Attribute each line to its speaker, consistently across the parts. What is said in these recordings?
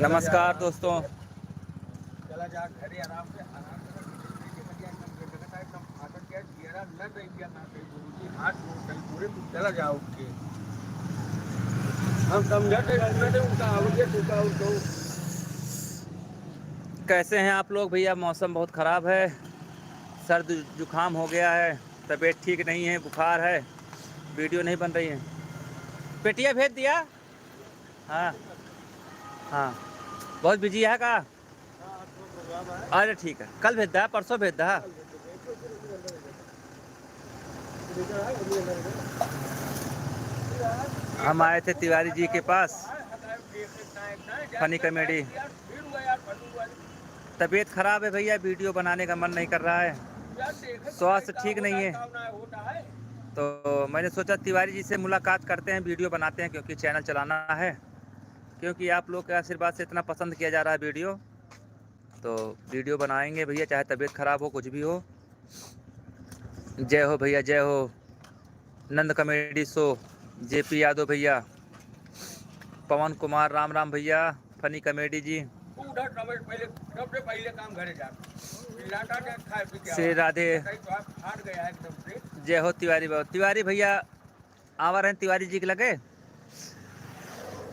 Speaker 1: नमस्कार दोस्तों।
Speaker 2: चला जा घरे आराम से एकदम फाटक गया घेरा न रह गया ना कहीं गुरुजी हाथ जोड़ कहीं पूरे तू चला जा उठ के हम समझते उनका आवगे तुका तो
Speaker 1: कैसे हैं आप लोग भैया? मौसम बहुत ख़राब है, सर्द जुकाम हो गया है, तबीयत ठीक नहीं है, बुखार है, वीडियो नहीं बन रही है। पेटिया भेज दिया। हाँ हाँ, बहुत बिजी है का? अरे ठीक है, कल भेज दा, परसों भेज दा। हम आए थे तिवारी जी के पास, फनी कॉमेडी। तबीयत ख़राब है भैया, वीडियो बनाने का मन नहीं कर रहा है, स्वास्थ्य ठीक नहीं है। तो मैंने सोचा तिवारी जी से मुलाकात करते हैं, वीडियो बनाते हैं, क्योंकि चैनल चलाना है, क्योंकि आप लोग के आशीर्वाद से इतना पसंद किया जा रहा है वीडियो। तो वीडियो बनाएंगे भैया, चाहे तबीयत ख़राब हो, कुछ भी हो। जय हो भैया, जय हो। नंद कॉमेडी शो, जेपी यादव भैया, पवन कुमार, राम राम भैया, फनी कॉमेडी जी,
Speaker 2: पहले काम घरे जा
Speaker 1: श्री राधे।
Speaker 2: फाट गया है एकदम से।
Speaker 1: जय हो तिवारी बाबू। तिवारी भैया आवा रहे तिवारी जी के लगे,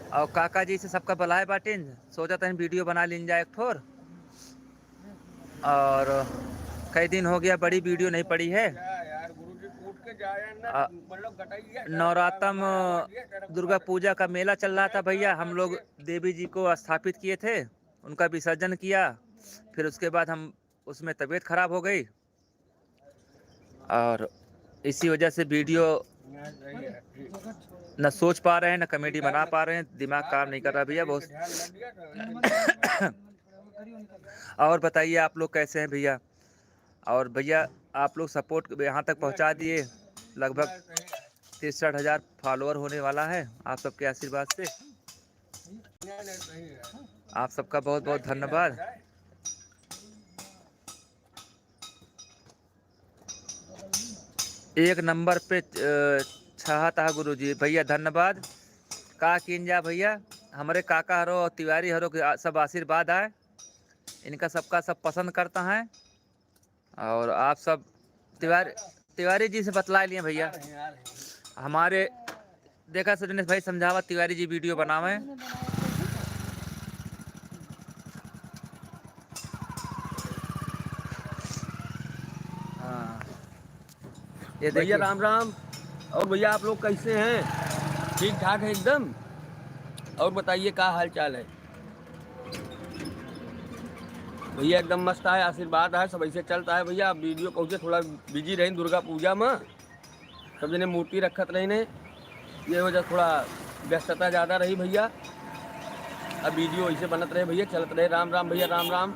Speaker 1: और काका जी से सबका भलाई बाटिन। सोचा था वीडियो बना लीन जाए एक ठोर, और कई दिन हो गया बड़ी वीडियो नहीं पड़ी है।
Speaker 2: यार गुरुजी उठ के जाया ना मतलब गटाइया
Speaker 1: नवरात्रम दुर्गा पूजा का मेला चल रहा था भैया, हम लोग देवी जी को स्थापित किए थे, उनका विसर्जन किया, फिर उसके बाद हम उसमें तबीयत खराब हो गई, और इसी वजह से वीडियो न सोच पा रहे हैं, न कॉमेडी बना पा रहे हैं, दिमाग काम नहीं कर रहा भैया बहुत। और बताइए आप लोग कैसे हैं भैया? और भैया आप लोग सपोर्ट यहाँ तक पहुँचा दिए, लगभग 63,000 फॉलोअर होने वाला है आप सबके आशीर्वाद से। आप सबका बहुत बहुत धन्यवाद। एक नंबर पे छहाता है गुरुजी भैया, धन्यवाद। का किंजा भैया, हमारे काका हरो और तिवारी हरो के सब आशीर्वाद आए, इनका सबका सब पसंद करता है। और आप सब तिवारी जी से बतला लिए भैया, हमारे देखा सजनेश भाई समझावा तिवारी जी वीडियो बनावे। हाँ, ये
Speaker 2: भैया
Speaker 1: देखिए।
Speaker 2: राम राम। और भैया आप लोग कैसे हैं? ठीक ठाक है एकदम। और बताइए क्या हाल चाल है? भैया एकदम मस्त है, आशीर्वाद है, सब ऐसे चलता है भैया। अब वीडियो पहुँचे थोड़ा बिजी रही दुर्गा पूजा में, सब जने मूर्ति रखत रही ने, ये वजह थोड़ा व्यस्तता ज़्यादा रही भैया। अब वीडियो ऐसे बनत रहे भैया, चलत रहे। राम राम भैया, राम राम।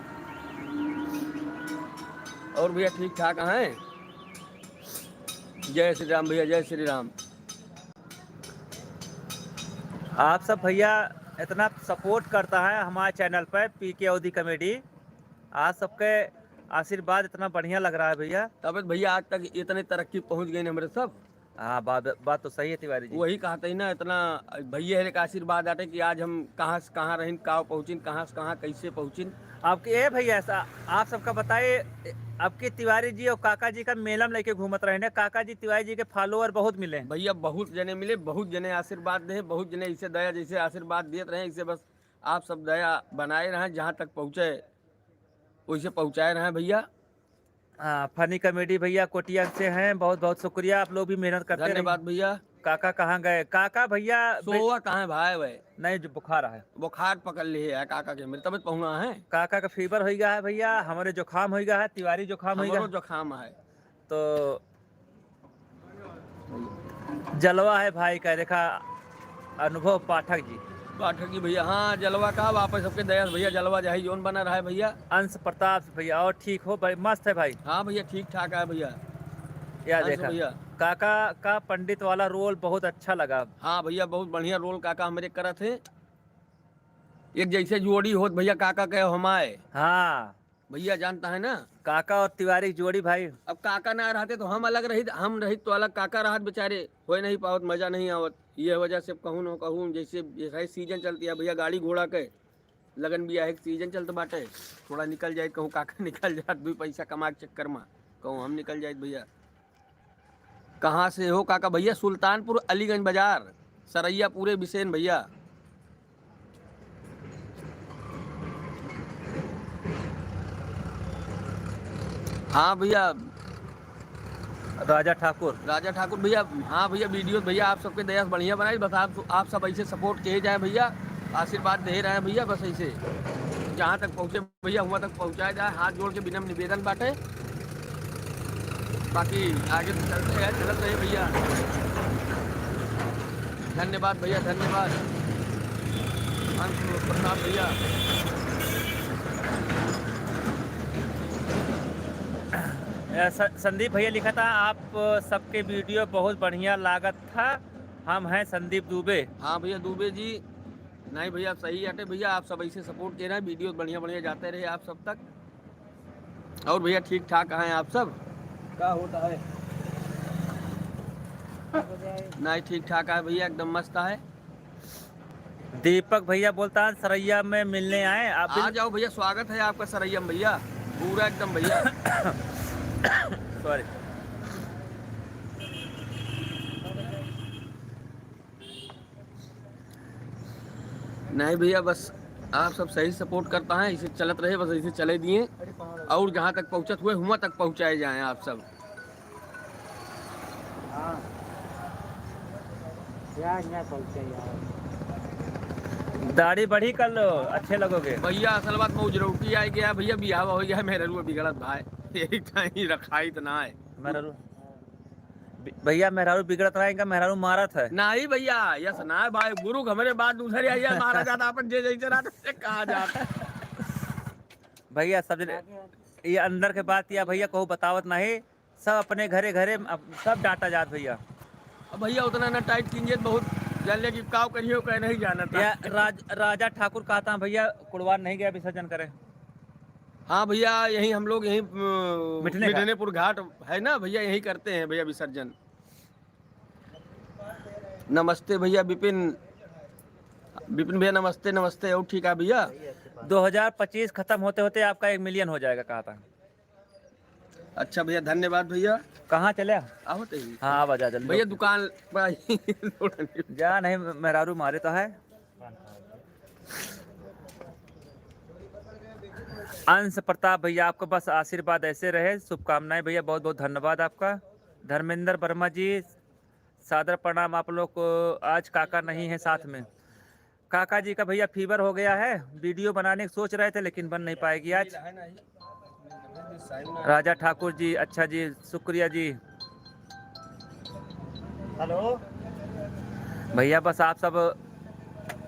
Speaker 2: और भैया ठीक ठाक हैं? जय श्री राम भैया, जय श्री राम।
Speaker 1: आप सब भैया इतना सपोर्ट करता है हमारे चैनल पर पीके ओदी कॉमेडी, आप सबके आशीर्वाद इतना बढ़िया लग रहा है भैया।
Speaker 2: तब भैया आज तक इतने तरक्की पहुंच गए हमारे सब।
Speaker 1: हाँ, बात तो सही है तिवारी जी।
Speaker 2: वही कहते ही ना, इतना भैया है का आशीर्वाद आटे कि आज हम कहाँ से कहाँ रहें, कहाँ पहुँचिन, कहाँ से कहाँ कैसे पहुँचिन।
Speaker 1: आपके ये भैया आप सबका बताइए, आपके तिवारी जी और काका जी का मेला में लेके घूमत रहे हैं, काका जी तिवारी जी के फॉलोअर बहुत मिले हैं
Speaker 2: भैया। बहुत जने मिले, बहुत जने आशीर्वाद दे, बहुत जने ऐसे दया जैसे आशीर्वाद देते रहे, इसे बस आप सब दया बनाए रहें, जहाँ तक पहुँचे वैसे पहुँचाए रहें भैया।
Speaker 1: हाँ, फनी कॉमेडी भैया कोटिया से हैं, बहुत बहुत शुक्रिया, आप लोग भी मेहनत करते रहिए।
Speaker 2: धन्यवाद भैया।
Speaker 1: काका कहाँ गए? काका भैया
Speaker 2: सोवा कहाँ है भाई? भाई
Speaker 1: नहीं, जो बुखार है,
Speaker 2: बुखार पकड़ लिए है काका के, मेरी तबीयत पहुँचा है।
Speaker 1: काका का फीवर हो गया है भैया, हमारे जुकाम हो गया है, तिवारी जुकाम हो गया
Speaker 2: हमारो जुकाम है।
Speaker 1: तो जलवा है भाई का, देखा अनुभव पाठक जी।
Speaker 2: पाठक जी भैया, हाँ जलवा का वापस सबके दया से भैया, जलवा जाही जोन बना रहा है भैया।
Speaker 1: अंश प्रताप भैया, और ठीक हो भाई? मस्त है भाई।
Speaker 2: हाँ भैया ठीक ठाक है भैया।
Speaker 1: या
Speaker 2: अंश
Speaker 1: देखा
Speaker 2: भैया।
Speaker 1: काका का पंडित वाला रोल बहुत अच्छा लगा।
Speaker 2: हाँ भैया बहुत बढ़िया रोल काका हमारे करा थे। एक जैसे जोड़ी होत भैया काका के हमारे।
Speaker 1: हाँ
Speaker 2: भैया जानता है ना,
Speaker 1: काका और तिवारी की जोड़ी भाई।
Speaker 2: अब काका ना रहते तो हम अलग रही, हम रही तो अलग, काका रहत बेचारे हो नहीं पावत, मजा नहीं आवत। ये वजह से कहूँ न कहूँ, जैसे सीजन चलती है भैया गाड़ी घोड़ा के, लगन भी है, सीजन चलते बाटे, थोड़ा निकल जाए कहूँ काका निकल जाए 2 पैसा कमा के चक्कर में, कहूँ हम निकल जाए भैया। कहाँ से हो काका? भैया सुल्तानपुर अलीगंज बाजार, सरैया पूरे बिसेन भैया। हाँ भैया
Speaker 1: राजा ठाकुर।
Speaker 2: राजा ठाकुर भैया। हाँ भैया वीडियो भैया आप सबके दया से बढ़िया बनाई, बस आप सब ऐसे सपोर्ट किए जाए भैया, आशीर्वाद दे रहे हैं भैया, बस ऐसे जहाँ तक पहुँचे भैया वहाँ तक पहुँचाया जाए, हाथ जोड़ के विनम्र निवेदन बाटे। बाकी आगे तो चलते हैं, चलते रहे भैया। धन्यवाद भैया, धन्यवाद प्रताप भैया।
Speaker 1: संदीप भैया लिखा था आप सबके वीडियो बहुत बढ़िया लागत था, हम हैं संदीप दुबे।
Speaker 2: हाँ भैया दुबे जी, नहीं भैया सही हटे भैया, आप सब ऐसे सपोर्ट दे रहे हैं, वीडियो बढ़िया बढ़िया जाते रहे आप सब तक। और भैया ठीक ठाक हैं आप सब? क्या होता है? नहीं ठीक ठाक है भैया, एकदम मस्त है।
Speaker 1: दीपक भैया बोलता है सरैया में मिलने आए आप।
Speaker 2: आ जाओ भैया, स्वागत है आपका सरैया में भैया, पूरा एकदम भैया।
Speaker 1: सॉरी।
Speaker 2: नहीं भैया बस आप सब सही सपोर्ट करता है, इसे चलत रहे, बस इसे चले दिए और जहाँ तक पहुँचत हुए हुआ तक पहुँचाए जाएं आप सब।
Speaker 1: दाढ़ी बढ़ी कर लो, अच्छे लगोगे
Speaker 2: भैया। असल बात मौज रोटी आ गया भैया, बिहाव हो गया, मेरे रू बिगड़त भाई, यही कहीं रखा ही तो ना है।
Speaker 1: मेहरारू भैया, मेहरारू बिगड़त रहेगा, मेहरारू मारत है
Speaker 2: नहीं भैया, यस ना है भाई, गुरु हमारे बाद दूसरे आइए मारा जाता, अपन जे जैसे रात कहा जाता
Speaker 1: भैया। सब ये अंदर के बात या भैया कहूँ बतावत नहीं, सब अपने घरे घरे सब डांटा जात भैया।
Speaker 2: भैया उतना ना टाइट कीजिए, बहुत जान कि काव करिए कह नहीं जाना था।
Speaker 1: राजा ठाकुर कहता भैया कुड़वान नहीं गया विसर्जन करे।
Speaker 2: हाँ भैया, यही हम लोग यही मिठनेपुर घाट है ना भैया, यही करते हैं भैया विसर्जन। नमस्ते भैया विपिन भैया, नमस्ते नमस्ते। और ठीक है भैया,
Speaker 1: 2025 खत्म होते होते आपका 1 मिलियन हो जाएगा कहा था।
Speaker 2: अच्छा भैया, धन्यवाद भैया।
Speaker 1: कहाँ चले?
Speaker 2: आओ
Speaker 1: हाँ आवाज जल्दी
Speaker 2: भैया, दुकान पर
Speaker 1: जा नहीं, मेहरारू मारे तो है। अंश प्रताप भैया, आपको बस आशीर्वाद ऐसे रहे, शुभकामनाएं भैया, बहुत बहुत धन्यवाद आपका। धर्मेंद्र वर्मा जी, सादर प्रणाम आप लोग को। आज काका नहीं है साथ में, काका जी का भैया फीवर हो गया है, वीडियो बनाने की सोच रहे थे लेकिन बन नहीं पाएगी आज। राजा ठाकुर जी, अच्छा जी, शुक्रिया जी।
Speaker 3: हेलो
Speaker 1: भैया, बस आप सब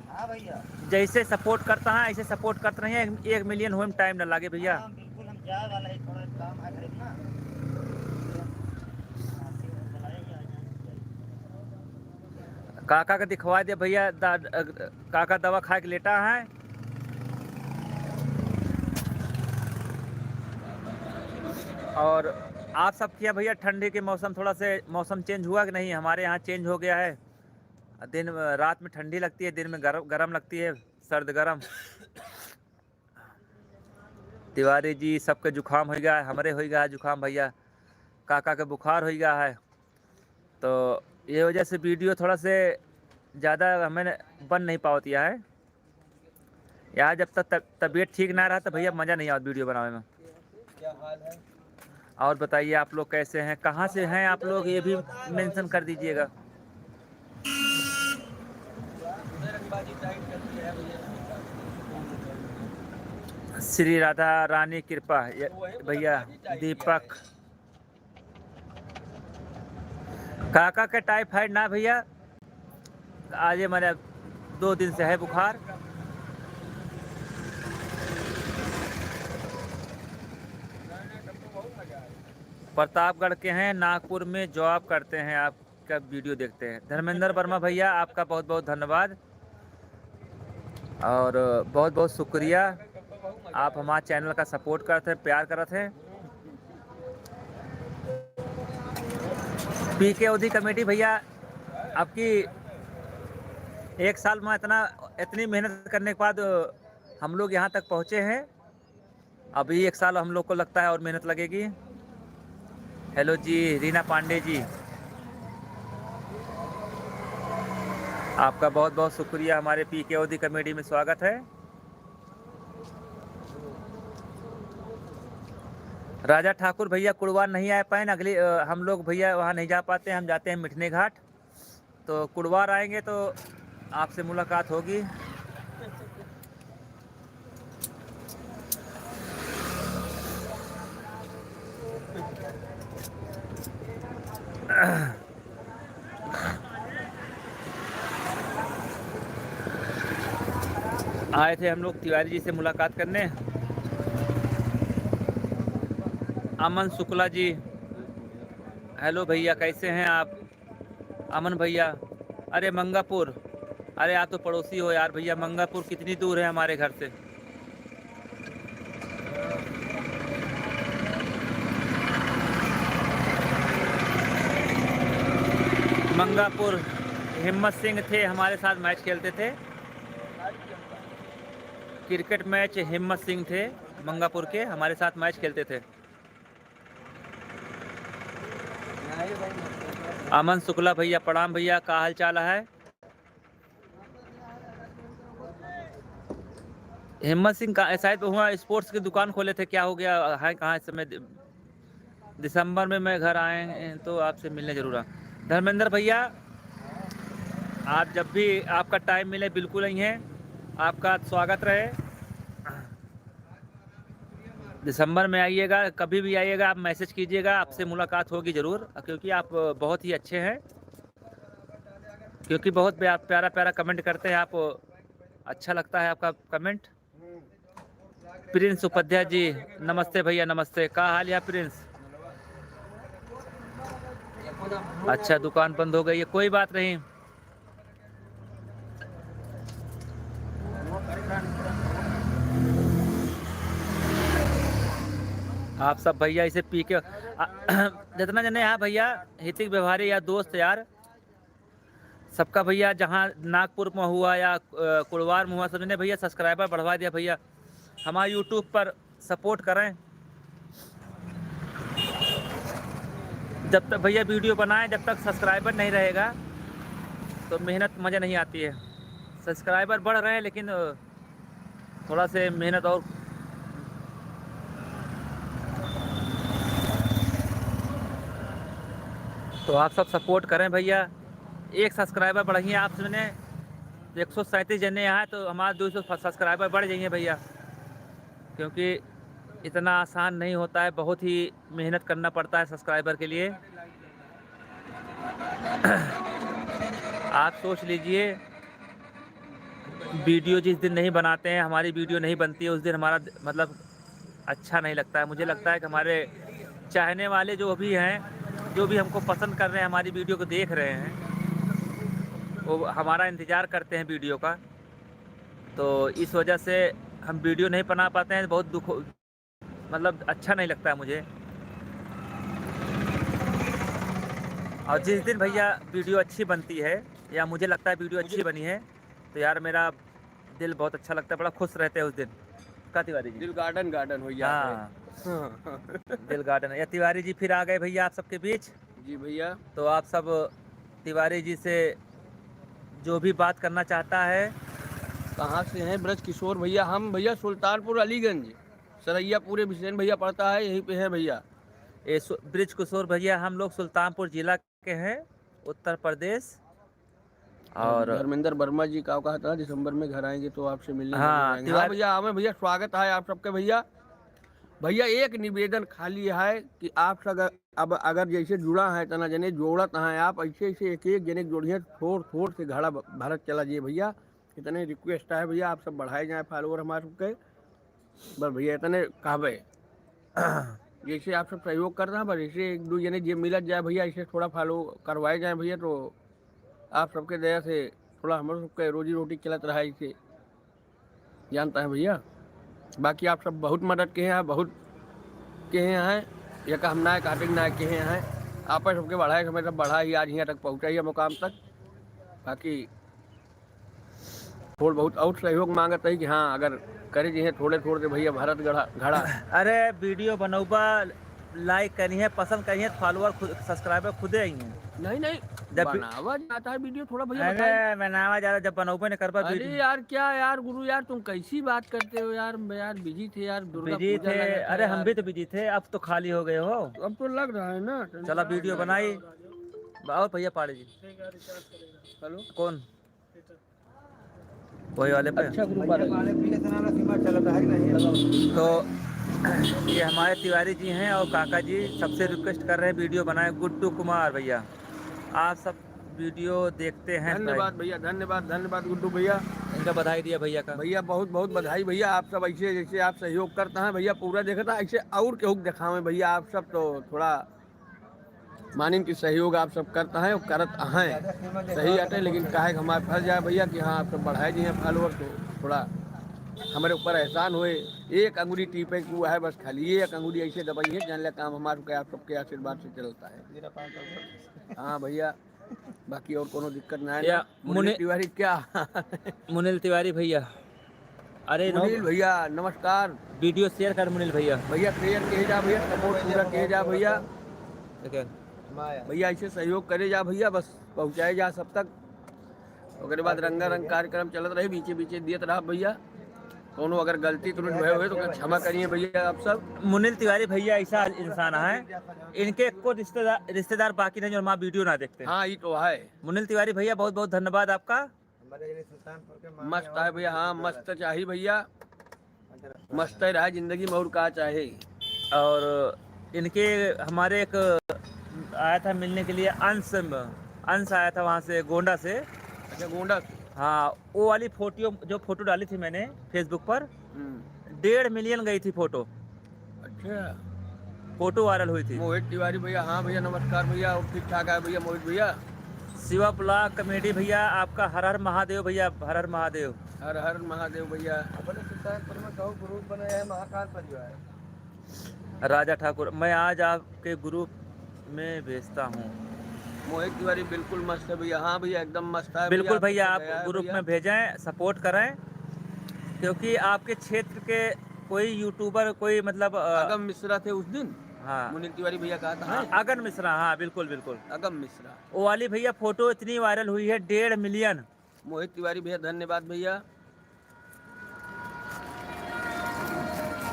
Speaker 3: हाँ भैया,
Speaker 1: जैसे सपोर्ट करता है ऐसे सपोर्ट करते रहिए, 1 मिलियन होने में टाइम न लगे भैया।
Speaker 3: हाँ बिल्कुल, हम जाए वाला है, थोड़ा काम है घर में ना।
Speaker 1: काका का दिखवा दे भैया, काका दवा खा के लेटा है। और आप सब किया भैया, ठंडी के मौसम थोड़ा से मौसम चेंज हुआ कि नहीं? हमारे यहाँ चेंज हो गया है, दिन रात में ठंडी लगती है, दिन में गरम लगती है, सर्द गरम। तिवारी जी, सबके जुकाम हो गया है, हमारे हो गया है जुकाम भैया, काका के बुखार हो गया है, तो ये वजह से वीडियो थोड़ा से ज़्यादा हमें बन नहीं पाती है यार। जब तक तबीयत ठीक ना रहा तो भैया मज़ा नहीं आता वीडियो बनाने में।
Speaker 2: क्या हाल है?
Speaker 1: और बताइए आप लोग कैसे हैं, कहाँ से हैं आप लोग, ये भी मेंशन कर दीजिएगा। श्री राधा रानी कृपा भैया। दीपक, काका के टाइफाइड ना भैया, आज ये मैंने 2 दिन से है बुखार। प्रतापगढ़ के हैं, नागपुर में जॉब करते हैं, आपका वीडियो देखते हैं। धर्मेंद्र वर्मा भैया, आपका बहुत बहुत धन्यवाद और बहुत बहुत शुक्रिया, आप हमारे चैनल का सपोर्ट करते हैं, प्यार करते हैं। पीके ओधी कमेटी भैया, आपकी 1 साल में इतनी मेहनत करने के बाद हम लोग यहाँ तक पहुँचे हैं, अभी 1 साल हम लोग को लगता है और मेहनत लगेगी। हेलो जी रीना पांडे जी, आपका बहुत बहुत शुक्रिया, हमारे PKOD कॉमेडी में स्वागत है। राजा ठाकुर भैया कुड़वार नहीं आ पाए, अगली हम लोग भैया वहाँ नहीं जा पाते, हम जाते हैं मिठने घाट। तो कुड़वार आएंगे तो आपसे मुलाकात होगी। आए थे हम लोग तिवारी जी से मुलाकात करने। अमन शुक्ला जी, हेलो भैया कैसे हैं आप? अमन भैया, अरे मंगापुर, अरे आप तो पड़ोसी हो यार भैया। मंगापुर कितनी दूर है हमारे घर से? मंगापुर हिम्मत सिंह थे, हमारे साथ मैच खेलते थे, क्रिकेट मैच। हिम्मत सिंह थे मंगापुर के, हमारे साथ मैच खेलते थे। अमन शुक्ला भैया प्रणाम भैया, का हाल चाल है? हिम्मत सिंह का शायद वहाँ स्पोर्ट्स की दुकान खोले थे, क्या हो गया है, कहाँ इस समय? दिसंबर में मैं घर आए तो आपसे मिलने जरूर आ। धर्मेंद्र भैया, आप जब भी आपका टाइम मिले बिल्कुल नहीं है, आपका स्वागत रहे। दिसंबर में आइएगा, कभी भी आइएगा, आप मैसेज कीजिएगा, आपसे मुलाकात होगी ज़रूर, क्योंकि आप बहुत ही अच्छे हैं, क्योंकि बहुत प्यारा प्यारा कमेंट करते हैं आप, अच्छा लगता है आपका कमेंट। प्रिंस उपाध्याय जी, नमस्ते भैया, नमस्ते, का हाल है प्रिंस? अच्छा दुकान बंद हो गई है, कोई बात नहीं। आप सब भैया इसे पी के जितना जने यहाँ भैया हितिक व्यवहारी या दोस्त यार, सबका भैया जहाँ नागपुर में हुआ या कुड़वार में हुआ, सब ने भैया सब्सक्राइबर बढ़वा दिया भैया। हमारे यूट्यूब पर सपोर्ट करें। जब तक भैया वीडियो बनाएं, जब तक सब्सक्राइबर नहीं रहेगा तो मेहनत मज़ा नहीं आती है। सब्सक्राइबर बढ़ रहे हैं लेकिन थोड़ा से मेहनत और तो आप सब सपोर्ट करें भैया। एक सब्सक्राइबर बढ़िए आप सबने, 137 जने यहाँ, तो हमारा 200 सब्सक्राइबर बढ़ जाइए भैया, क्योंकि इतना आसान नहीं होता है, बहुत ही मेहनत करना पड़ता है सब्सक्राइबर के लिए। आप सोच लीजिए, वीडियो जिस दिन नहीं बनाते हैं, हमारी वीडियो नहीं बनती है, उस दिन हमारा मतलब अच्छा नहीं लगता है। मुझे लगता है कि हमारे चाहने वाले जो भी हैं, जो भी हमको पसंद कर रहे हैं, हमारी वीडियो को देख रहे हैं, वो हमारा इंतज़ार करते हैं वीडियो का। तो इस वजह से हम वीडियो नहीं बना पाते हैं, बहुत दुख, मतलब अच्छा नहीं लगता है मुझे। और जिस दिन भैया वीडियो अच्छी बनती है या मुझे लगता है वीडियो अच्छी बनी है, तो यार मेरा दिल बहुत अच्छा लगता है, बड़ा खुश रहते हैं उस दिन। का तिवारी जी?
Speaker 2: दिल गार्डन गार्डन हो गया।
Speaker 1: हाँ दिल गार्डन है। या तिवारी जी फिर आ गए भैया आप सबके बीच।
Speaker 2: जी भैया,
Speaker 1: तो आप सब तिवारी जी से जो भी बात करना चाहता है।
Speaker 2: कहाँ से हैं? ब्रज किशोर भैया, हम भैया सुल्तानपुर अलीगंज, सरैया पूरे बिशेन भैया पड़ता है, यहीं पे है भैया।
Speaker 1: ये ब्रिज किशोर भैया, हम लोग सुल्तानपुर जिला के हैं, उत्तर प्रदेश। और
Speaker 2: धर्मेंद्र वर्मा जी का कहा था दिसंबर में घर आएंगे तो आपसे मिलने
Speaker 1: हाँ,
Speaker 2: जाएंगे। हाँ भैया, हमें भैया स्वागत है आप सबके भैया। भैया एक निवेदन खाली है कि आप सब अब अगर जैसे जुड़ा है तना जने जोड़त हैं आप, ऐसे ऐसे एक एक जने जोड़िए, थोड़ से घड़ा भारत चला जाइए भैया। इतने रिक्वेस्ट है भैया, आप सब बढ़ाए जाए फॉलोअर हमारे सबके, बस भैया इतने कहबे। जैसे आप सब सहयोग कर रहे हैं, बस ऐसे एक दो जने जे मिलत जाए भैया, ऐसे थोड़ा फॉलो करवाए जाए भैया, तो आप सबके दया से थोड़ा हमारे सबके रोजी रोटी चलत रहा है, इसे जानता है भैया। बाकी आप सब बहुत मदद के हैं, बहुत के हैं, या हम ना काटिक ना के हैं, आप सबके बढ़ाए समय सब बढ़ा ही आज यहाँ तक पहुँचा ही मुकाम तक। बाकी थोड़ा बहुत और सहयोग मांगत है कि हाँ अगर करे जी थोड़े थोड़े भैया भारत घड़ा
Speaker 1: अरे वीडियो बनौबा, लाइक करी है, पसंद करी है, फॉलोअर खुद सब्सक्राइबर खुदे आई हैं।
Speaker 2: नहीं नहीं
Speaker 1: जब
Speaker 2: बनावा जाता है वीडियो थोड़ा भैया
Speaker 1: अरे
Speaker 2: बताइए।
Speaker 1: मैं नावा जा रहा, जब बनौबे ने करबा
Speaker 2: अरे
Speaker 1: वीडियो।
Speaker 2: यार क्या यार गुरु यार तुम कैसी बात करते हो यार, यार बिजी थे यार, दुर्गा
Speaker 1: बिजी
Speaker 2: पूजा
Speaker 1: थे,
Speaker 2: लगा था
Speaker 1: अरे हम
Speaker 2: यार।
Speaker 1: भी तो बिजी थे, अब तो खाली हो गए हो।
Speaker 2: तो अब तो लग रहा है ना।
Speaker 1: चला वीडियो बनाई। और भैया पाड़े जी
Speaker 2: हेलो
Speaker 1: कौन, वही वाले पे।
Speaker 2: अच्छा गुरु पाल
Speaker 1: तो ये हमारे तिवारी जी हैं और काका जी सबसे रिक्वेस्ट कर रहे हैं वीडियो बनाए। गुड्डू कुमार भैया, आप सब वीडियो देखते हैं भाई,
Speaker 2: धन्यवाद भैया, धन्यवाद धन्यवाद गुड्डू भैया।
Speaker 1: इनका बधाई दिया भैया का।
Speaker 2: भैया बहुत बहुत बधाई भैया, आप सब ऐसे जैसे आप सहयोग करते हैं भैया पूरा देखता ऐसे और केहू दिखावे भैया, आप सब तो थोड़ा मानिन की सहयोग आप सब करते हैं और करत हैं सही आते, लेकिन काहे हमारे फंस जाए भैया कि हाँ आप सब बढ़ाए जी हैं फॉलोअर, तो थोड़ा हमारे ऊपर एहसान हुए। एक अंगुली टीपे की हुआ है बस, खाली एक अंगुली ऐसे दबाई है, जान लिया काम हमारे आप सबके आशीर्वाद से चलता है। हाँ भैया बाकी और कोनो दिक्कत ना है ना। मुनील तिवारी क्या
Speaker 1: मुनील तिवारी भैया, अरे
Speaker 2: मुनील भैया नमस्कार।
Speaker 1: वीडियो शेयर कर मुनील भैया।
Speaker 2: भैया शेयर किए जा भैया, सपोर्ट पूरा किए जा भैया,
Speaker 1: देखिए
Speaker 2: भैया ऐसे सहयोग करे जा भैया, बस पहुँचाए जा सब तक। उसके बाद रंगारंग कार्यक्रम चलत रहे, बीचे बीचे दियत रहा भैया, कोनो अगर गलती तुरंत भय हुए तो क्षमा करिए भैया आप सब।
Speaker 1: मुनील तिवारी भैया ऐसा इंसान है, इनके को रिश्तेदार बाकी नहीं जो हमारा वीडियो ना देखते।
Speaker 2: हाँ ये तो है।
Speaker 1: मुनील तिवारी भैया बहुत बहुत धन्यवाद आपका।
Speaker 2: मस्त है भैया, हाँ मस्त चाहिए भैया, मस्त रहा जिंदगी में और का चाहे।
Speaker 1: और इनके हमारे एक आया था मिलने के लिए, अंश आया था वहाँ से, गोंडा से।
Speaker 2: अच्छा गोंडा से।
Speaker 1: हाँ वो वाली फोटो जो फोटो डाली थी मैंने फेसबुक पर, 1.5 मिलियन गई थी फोटो।
Speaker 2: अच्छा
Speaker 1: फोटो वायरल हुई थी।
Speaker 2: मोहित तिवारी भैया, हाँ भैया नमस्कार भैया, और ठीक ठाक है भैया मोहित भैया।
Speaker 1: शिवा ब्लॉग कॉमेडी भैया आपका हर हर महादेव भैया, हर हर महादेव।
Speaker 2: हर हर महादेव भैया। अपने सुल्तानपुर में कहो ग्रुप बनाया है महाकाल पर जो है।
Speaker 1: राजा ठाकुर, मैं आज आपके ग्रुप में भेजता हूँ।
Speaker 2: मोहित तिवारी बिल्कुल मस्त है भैया, हाँ भैया एकदम मस्त है
Speaker 1: बिल्कुल भैया, आप
Speaker 2: भैया
Speaker 1: ग्रुप में भेजें, सपोर्ट करें, क्योंकि आपके क्षेत्र के कोई यूट्यूबर, कोई मतलब
Speaker 2: अगम मिश्रा थे उस दिन।
Speaker 1: हाँ
Speaker 2: मुनील तिवारी भैया कहा था।
Speaker 1: हाँ, अगन मिश्रा, हाँ बिल्कुल बिल्कुल
Speaker 2: अगम मिश्रा।
Speaker 1: वो वाली भैया फोटो इतनी वायरल हुई है, 1.5 मिलियन।
Speaker 2: मोहित तिवारी भैया धन्यवाद भैया।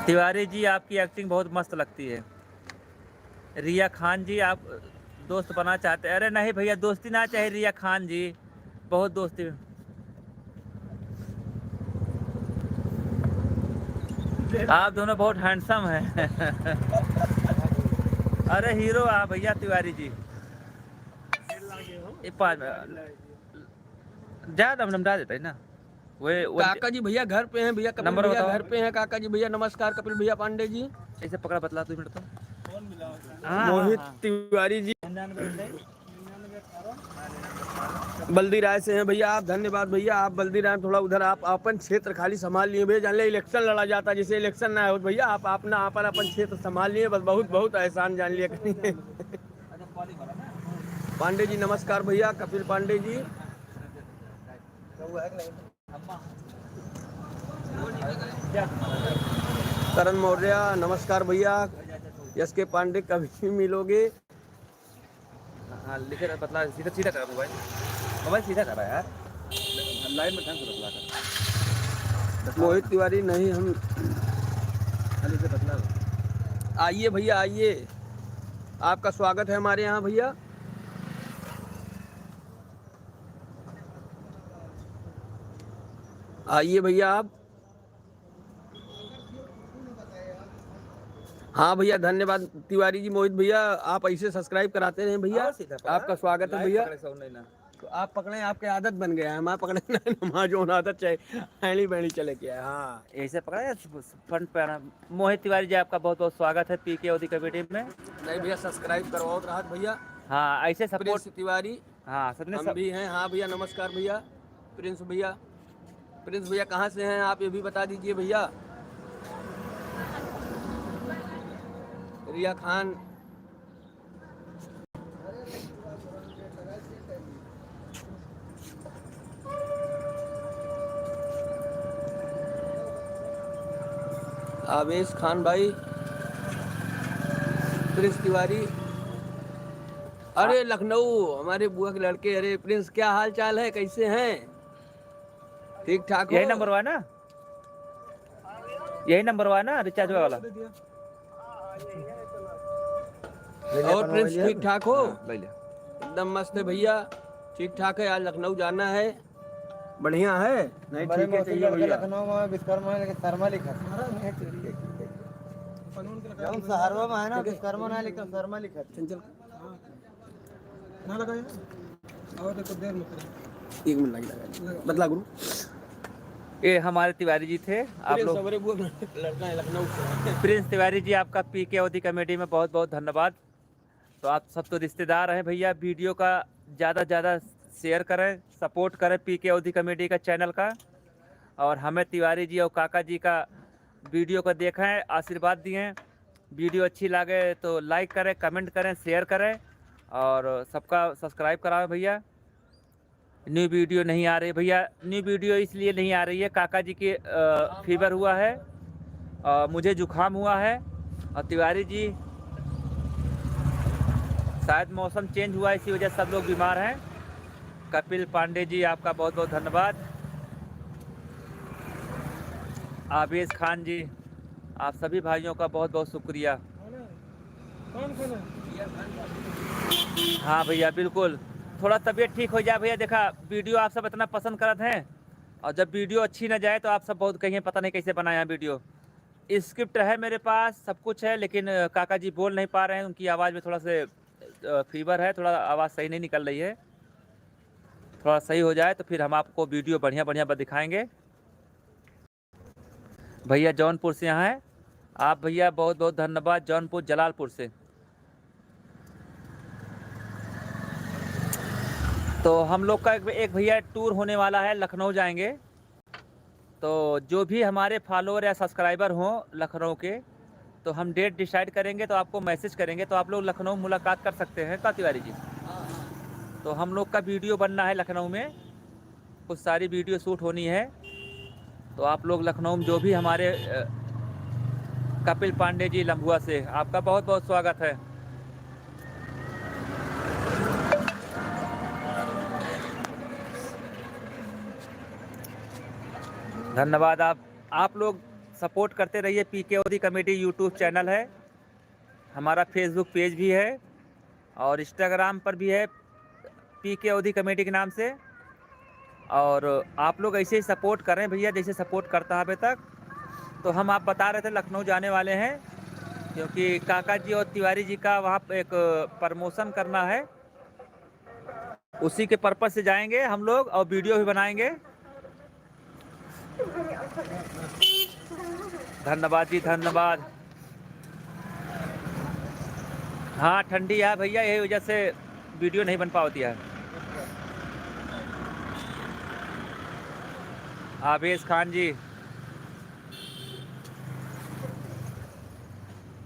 Speaker 1: तिवारी जी आपकी एक्टिंग बहुत मस्त लगती है। रिया खान जी, आप दोस्त बना चाहते हैं? अरे नहीं भैया, दोस्ती ना चाहे रिया खान जी, बहुत दोस्ती। आप दोनों बहुत हैंडसम हैं। अरे हीरो आप भैया तिवारी जी। ज्यादा हम डा देते है ना।
Speaker 2: काका जी भैया घर पे हैं भैया, कपिल
Speaker 1: नंबर
Speaker 2: भैया
Speaker 1: बताओ।
Speaker 2: घर पे हैं। काका जी भैया नमस्कार। कपिल भैया पांडे जी।
Speaker 1: ऐसे पकड़ा, बतला 2 मिनट तो।
Speaker 2: मोहित तिवारी जी बल्दी राय से हैं भैया आप, धन्यवाद भैया। आप बल्दी राय थोड़ा उधर आप अपन क्षेत्र खाली संभाल लिए भैया, जान ले इलेक्शन लड़ा जाता, जैसे इलेक्शन ना हो भैया, आप अपना अपन क्षेत्र संभाल लिए, बस बहुत बहुत एहसान जान लिया कहीं। पांडे जी नमस्कार भैया, कपिल पांडे जी। करण मौर्य नमस्कार भैया। यस के पांडे कभी भी मिलोगे।
Speaker 1: हाँ लिखे रहा, बतला सीधा सीधा करा मोबाइल, मोबाइल सीधा करा यार, लाइन में ढंग से बतला कर।
Speaker 2: मोहित तिवारी नहीं हम।
Speaker 1: खाली से बतला।
Speaker 2: आइए भैया आइए, आपका स्वागत है हमारे यहाँ भैया। आइए भैया आप। हाँ भैया धन्यवाद तिवारी जी। मोहित भैया आप ऐसे सब्सक्राइब कराते रहे भैया, आपका स्वागत है भैया। तो आप पकड़े, आपके आदत बन गया है, हमारा पकड़े ना, हमारा जो आदत चाहे हैली बैली चले गया। हाँ
Speaker 1: ऐसे पकड़ा फ्रंट पे आना। मोहित तिवारी जी आपका बहुत बहुत स्वागत है पीके ओदी कमेटी में।
Speaker 2: नहीं भैया सब्सक्राइब करवाओ राहत भैया।
Speaker 1: हाँ ऐसे सपोर्ट।
Speaker 2: प्रिंस तिवारी,
Speaker 1: हाँ सबने
Speaker 2: हम भी हैं। हाँ भैया नमस्कार भैया। प्रिंस भैया, प्रिंस भैया कहाँ से हैं आप ये भी बता दीजिए भैया। रिया खान, आवेश खान भाई, प्रिंस तिवारी। अरे लखनऊ हमारे बुआ के लड़के। अरे प्रिंस, क्या हाल चाल है, कैसे हैं? ठीक ठाक हो?
Speaker 1: यही नंबर हुआ है ना, यही नंबर हुआ है ना रिचार्ज वाला।
Speaker 2: और प्रिंस ठीक ठाक हो?
Speaker 1: हाँ, ले लिया।
Speaker 2: एकदम मस्त है भैया, ठीक ठाक है। आज लखनऊ जाना है, बढ़िया है। नहीं ठीक है, चाहिए भैया।
Speaker 3: लखनऊ में विश्वकर्मा है, लेकिन शर्मा लिखा शहरवा में है ना, विश्वकर्मा ना लिखा, शर्मा लिखा।
Speaker 2: एक मिनट लगा बदला गुरु।
Speaker 1: ये हमारे तिवारी जी थे, आप लोग।
Speaker 2: हमारे बुआ का लड़का है लखनऊ से।
Speaker 1: प्रिंस तिवारी जी, आपका पीके अवधि कमेटी में बहुत बहुत धन्यवाद। तो आप सब तो रिश्तेदार हैं भैया, वीडियो का ज़्यादा से ज़्यादा शेयर करें, सपोर्ट करें पीके अवधि कमेटी का चैनल का। और हमें तिवारी जी और काका जी का वीडियो को देखें, आशीर्वाद दिए। वीडियो अच्छी लगे तो लाइक करें, कमेंट करें, शेयर करें और सबका सब्सक्राइब कराएं भैया। न्यू वीडियो नहीं आ रही भैया, न्यू वीडियो इसलिए नहीं आ रही है, काका जी के फीवर हुआ है, मुझे जुकाम हुआ है, और तिवारी जी शायद मौसम चेंज हुआ इसी वजह से सब लोग बीमार हैं। कपिल पांडे जी, आपका बहुत बहुत धन्यवाद। आवेश खान जी, आप सभी भाइयों का बहुत बहुत शुक्रिया। हाँ भैया बिल्कुल, थोड़ा तबीयत ठीक हो जाए भैया। देखा वीडियो आप सब इतना पसंद करते हैं, और जब वीडियो अच्छी ना जाए तो आप सब बहुत कहिए पता नहीं कैसे बनाया वीडियो। स्क्रिप्ट है मेरे पास, सब कुछ है, लेकिन काका जी बोल नहीं पा रहे हैं, उनकी आवाज़ में थोड़ा से फीवर है, थोड़ा आवाज़ सही नहीं निकल रही है। थोड़ा सही हो जाए तो फिर हम आपको वीडियो बढ़िया बढ़िया दिखाएंगे। भैया जौनपुर से यहाँ हैं आप भैया, बहुत बहुत धन्यवाद। जौनपुर जलालपुर से। तो हम लोग का एक भैया टूर होने वाला है, लखनऊ जाएंगे। तो जो भी हमारे फॉलोअर या सब्सक्राइबर हों लखनऊ के, तो हम डेट डिसाइड करेंगे तो आपको मैसेज करेंगे, तो आप लोग लखनऊ मुलाकात कर सकते हैं का तिवारी जी। तो हम लोग का वीडियो बनना है लखनऊ में, कुछ सारी वीडियो शूट होनी है। तो आप लोग लखनऊ में जो भी हमारे कपिल पांडे जी लम्बुआ से, आपका बहुत बहुत स्वागत है। धन्यवाद। आप लोग सपोर्ट करते रहिए। पीके अवधि कमेटी यूट्यूब चैनल है हमारा, फेसबुक पेज भी है और इंस्टाग्राम पर भी है पीके अवधि कमेटी के नाम से। और आप लोग ऐसे ही सपोर्ट करें भैया, जैसे सपोर्ट करता है अभी तक। तो हम आप बता रहे थे लखनऊ जाने वाले हैं, क्योंकि काका जी और तिवारी जी का वहाँ एक प्रमोशन करना है, उसी के पर्पज़ से जाएंगे हम लोग, और वीडियो भी बनाएंगे। धन्यवाद जी, धन्यवाद। हाँ ठंडी है भैया, यही वजह से वीडियो नहीं बन पाती है। आवेश खान जी,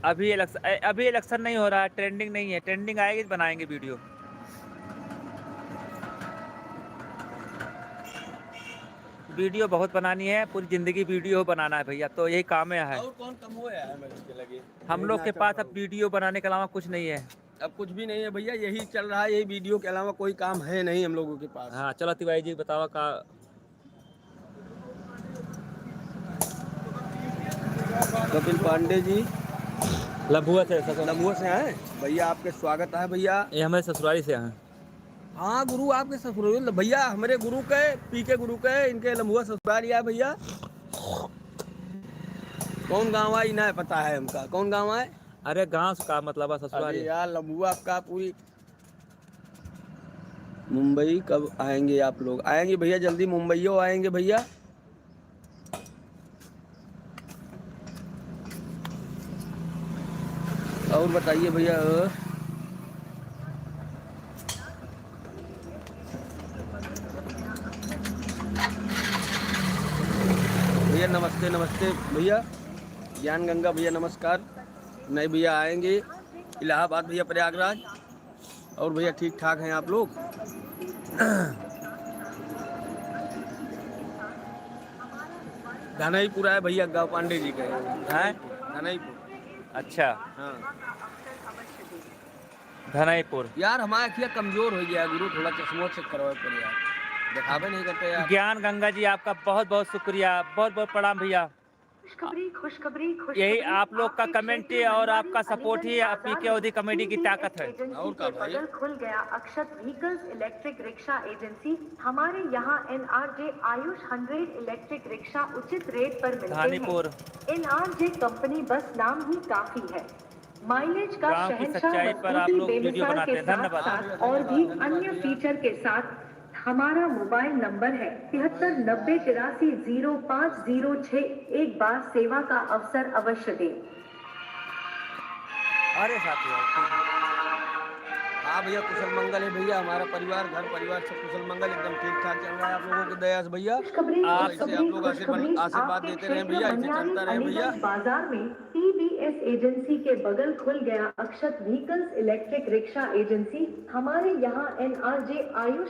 Speaker 1: अभी इलेक्शन नहीं हो रहा है, ट्रेंडिंग नहीं है, ट्रेंडिंग आएगी तो बनाएंगे वीडियो। वीडियो बहुत बनानी है, पूरी ज़िंदगी वीडियो बनाना है भैया, तो यही काम है।
Speaker 2: और कौन कम हुआ है मेरे के लगे?
Speaker 1: हम लोग के पास अब वीडियो बनाने के अलावा कुछ नहीं है।
Speaker 2: अब कुछ भी नहीं है भैया, यही चल रहा है, यही वीडियो के अलावा कोई काम है नहीं हम लोगों के पास।
Speaker 1: हाँ चलो तिवारी जी बताओ का।
Speaker 2: कपिल पांडे जी
Speaker 1: लम्बुआ से,
Speaker 2: लम्बुआ से हैं भैया, आपके स्वागत है भैया।
Speaker 1: ये हमारे ससुराली से हैं।
Speaker 2: हाँ गुरु, आपके ससुराल भैया, हमारे गुरु के पीके गुरु के, इनके लम्बुआ ससुराल है भैया। कौन गाँव है इन्हें पता है हमका, कौन गाँव है?
Speaker 1: अरे गांव का मतलब है ससुराल
Speaker 2: यार लम्बुआ आपका पूरी। मुंबई कब आएंगे आप लोग? आएंगे भैया जल्दी, मुंबईओ आएंगे भैया। और बताइए भैया। भैया नमस्ते, नमस्ते भैया। ज्ञान गंगा भैया नमस्कार। नहीं भैया आएंगे इलाहाबाद भैया, प्रयागराज। और भैया ठीक ठाक हैं आप लोग? धनईपुरा है भैया, गाँव पांडे जी का
Speaker 1: हैं?
Speaker 2: धनईपुर।
Speaker 1: अच्छा,
Speaker 2: हाँ
Speaker 1: धनईपुर।
Speaker 2: यार हमारा अखिया कमजोर हो गया गुरु, थोड़ा चश्मो चेक करवाए पड़े यार, दिखावे नहीं करते यार।
Speaker 1: ज्ञान गंगा जी आपका बहुत बहुत शुक्रिया, बहुत बहुत प्रणाम भैया। यही आप लोग का कमेंट और आपका सपोर्ट ही पीके ओदी कॉमेडी की ताकत है।
Speaker 2: और का भाई
Speaker 4: खुल गया अक्षत व्हीकल्स इलेक्ट्रिक रिक्शा एजेंसी। हमारे यहाँ NRJ आयुष 100 इलेक्ट्रिक रिक्शा उचित रेट पर मिलते
Speaker 1: धानीपुर।
Speaker 4: हैं। NRJ कंपनी बस नाम ही काफी है। माइलेज का
Speaker 1: गांव की
Speaker 4: शहंशाह
Speaker 1: सच्चाई पर आप लोग वीडियो
Speaker 4: बेमिसाल
Speaker 1: बनाते
Speaker 4: के
Speaker 1: हैं,
Speaker 4: साथ
Speaker 1: धन्यवाद।
Speaker 4: साथ और भी अन्य फीचर के साथ हमारा मोबाइल नंबर है 7390830506। एक बार सेवा का अवसर अवश्य दें।
Speaker 1: अरे साथियों,
Speaker 2: हाँ भैया कुशल मंगल है भैया, हमारा परिवार घर परिवार सब कुशल मंगल एकदम ठीक ठाक चल रहा है आप लोगों की दया से भैया।
Speaker 1: आप
Speaker 2: ऐसे आप लोग आशीर्वाद देते रहे भैया, ऐसे चलता रहे भैया।
Speaker 4: बाजार में TVS एजेंसी के बगल खुल गया अक्षत व्हीकल्स इलेक्ट्रिक रिक्शा एजेंसी। हमारे यहाँ NRJ आयुष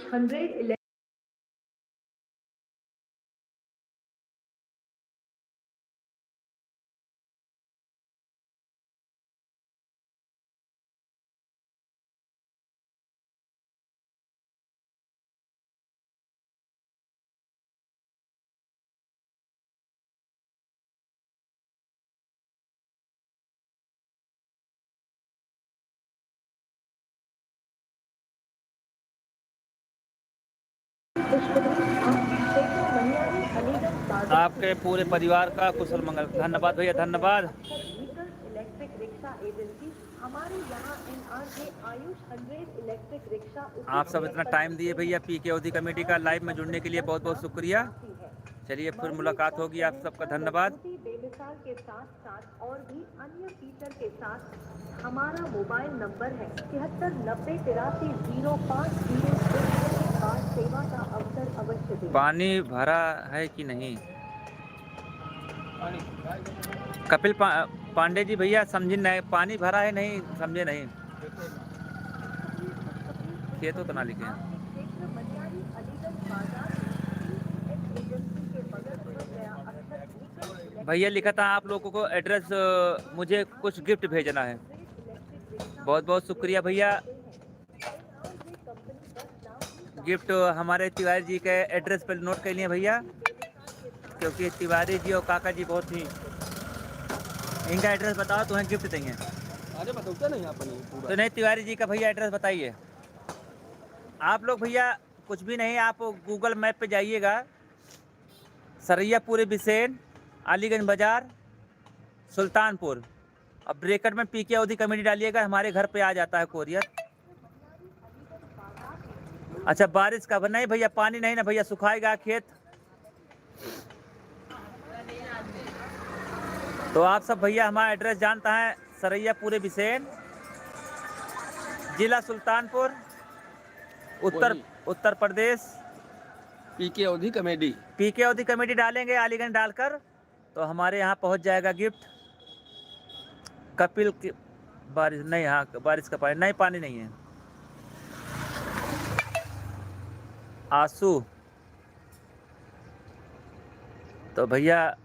Speaker 4: 100आपके
Speaker 1: पूरे परिवार का कुशल मंगल। धन्यवाद भैया, धन्यवाद।
Speaker 4: Electric rickshaw agency. हमारे यहाँ NRJ आयुष 100 इलेक्ट्रिक रिक्शा।
Speaker 1: आप सब इतना टाइम दिए भैया पीके ओदी कमेटी का लाइव में जुड़ने के लिए बहुत बहुत शुक्रिया। चलिए फिर मुलाकात होगी, आप सबका धन्यवाद।
Speaker 4: बेमिसाल के साथ साथ और भी अन्य फीचर के साथ हमारा मोबाइल नंबर है 7390830506। सेवा का अवसर अवश्य दें।
Speaker 1: पानी भरा है कि नहीं? कपिल पांडे जी भैया समझे नहीं, पानी भरा है नहीं समझे नहीं, खेतों तो ना लिखे। भैया लिखा था आप लोगों को एड्रेस, मुझे कुछ गिफ्ट भेजना है। बहुत बहुत शुक्रिया भैया। गिफ्ट हमारे तिवारी जी के एड्रेस पर नोट कर लिए भैया, क्योंकि तिवारी जी और काका जी बहुत ही, इनका एड्रेस बताओ तो हमें गिफ्ट देंगे।
Speaker 2: अरे बताओ नहीं अपनी पूरा
Speaker 1: तो नहीं, तिवारी जी का भैया एड्रेस बताइए। आप लोग भैया कुछ भी नहीं, आप गूगल मैप पे जाइएगा, सरैयापुर बिसेन, अलीगंज बाजार, सुल्तानपुर, अब ब्रैकेट में पीके ओदी कमेटी डालिएगा, हमारे घर पे आ जाता है कोरियर। अच्छा बारिश का नहीं भैया, पानी नहीं ना भैया, सुखाएगा खेत। तो आप सब भैया हमारा एड्रेस जानता है, सरैयापुर बिसेन, जिला सुल्तानपुर, उत्तर प्रदेश।
Speaker 2: पीके ओदी कमेडी,
Speaker 1: पीके ओदी कमेटी डालेंगे अलीगंज डालकर, तो हमारे यहाँ पहुँच जाएगा गिफ्ट। कपिल की बारिश नहीं, हाँ बारिश का पानी नहीं, पानी नहीं है। आंसू तो भैया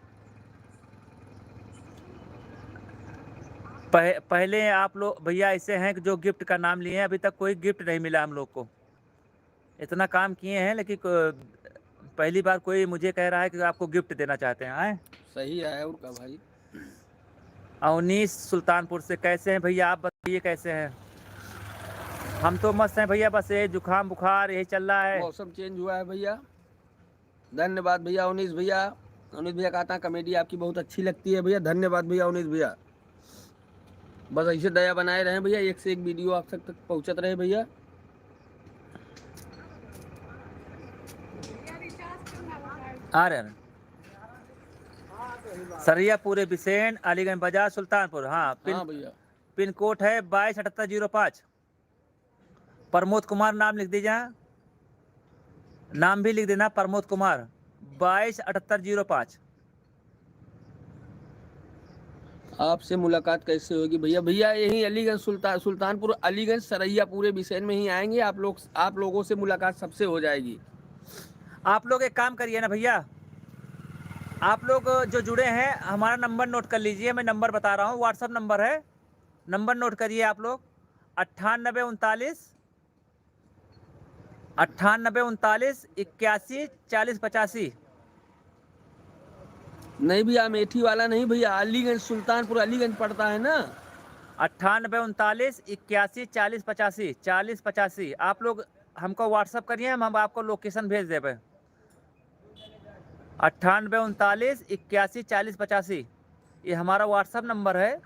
Speaker 1: पहले आप लोग भैया ऐसे हैं कि जो गिफ्ट का नाम लिए हैं, अभी तक कोई गिफ्ट नहीं मिला हम लोग को। इतना काम किए हैं लेकिन पहली बार कोई मुझे कह रहा है कि आपको गिफ्ट देना चाहते हैं।
Speaker 2: सही है और का भाई।
Speaker 1: अवनीश सुल्तानपुर से, कैसे हैं भैया आप बताइए कैसे हैं? हम तो मस्त हैं भैया, बस ये जुकाम बुखार यही चल रहा है।
Speaker 2: मौसम चेंज हुआ है भैया। धन्यवाद भैया अवनीश भैया। अवनीश भैया कहता है कमेडी आपकी बहुत अच्छी लगती है भैया। धन्यवाद भैया अवनीश भैया, बस ऐसे दया बनाए रहे भैया, एक से एक वीडियो आप तक पहुंचत रहे भैया।
Speaker 1: आ रहे हैं सरैयापुर बिसेन, अलीगंज बाजार, सुल्तानपुर। हाँ
Speaker 2: भैया
Speaker 1: पिन कोड है 227805। प्रमोद कुमार नाम लिख दीजिए, नाम भी लिख देना प्रमोद कुमार, 227805।
Speaker 2: आपसे मुलाकात कैसे होगी भैया? भैया यही अलीगंज सुल्तानपुर अलीगंज सरैयापुर बिसेन में ही आएंगे आप लोगों से मुलाकात सबसे हो जाएगी।
Speaker 1: आप लोग एक काम करिए ना भैया, आप लोग जो जुड़े हैं हमारा नंबर नोट कर लीजिए, मैं नंबर बता रहा हूँ, व्हाट्सअप नंबर है, नंबर नोट करिए आप लोग 9839 81 40 85।
Speaker 2: नहीं भैया, अमेठी वाला नहीं भैया, अलीगंज, सुल्तानपुर अलीगंज पड़ता है ना।
Speaker 1: 9839 81 40 85 आप लोग हमको व्हाट्सअप करिए, हम आपको लोकेशन भेज देंगे। 9839 81 40 85 ये हमारा व्हाट्सअप नंबर है।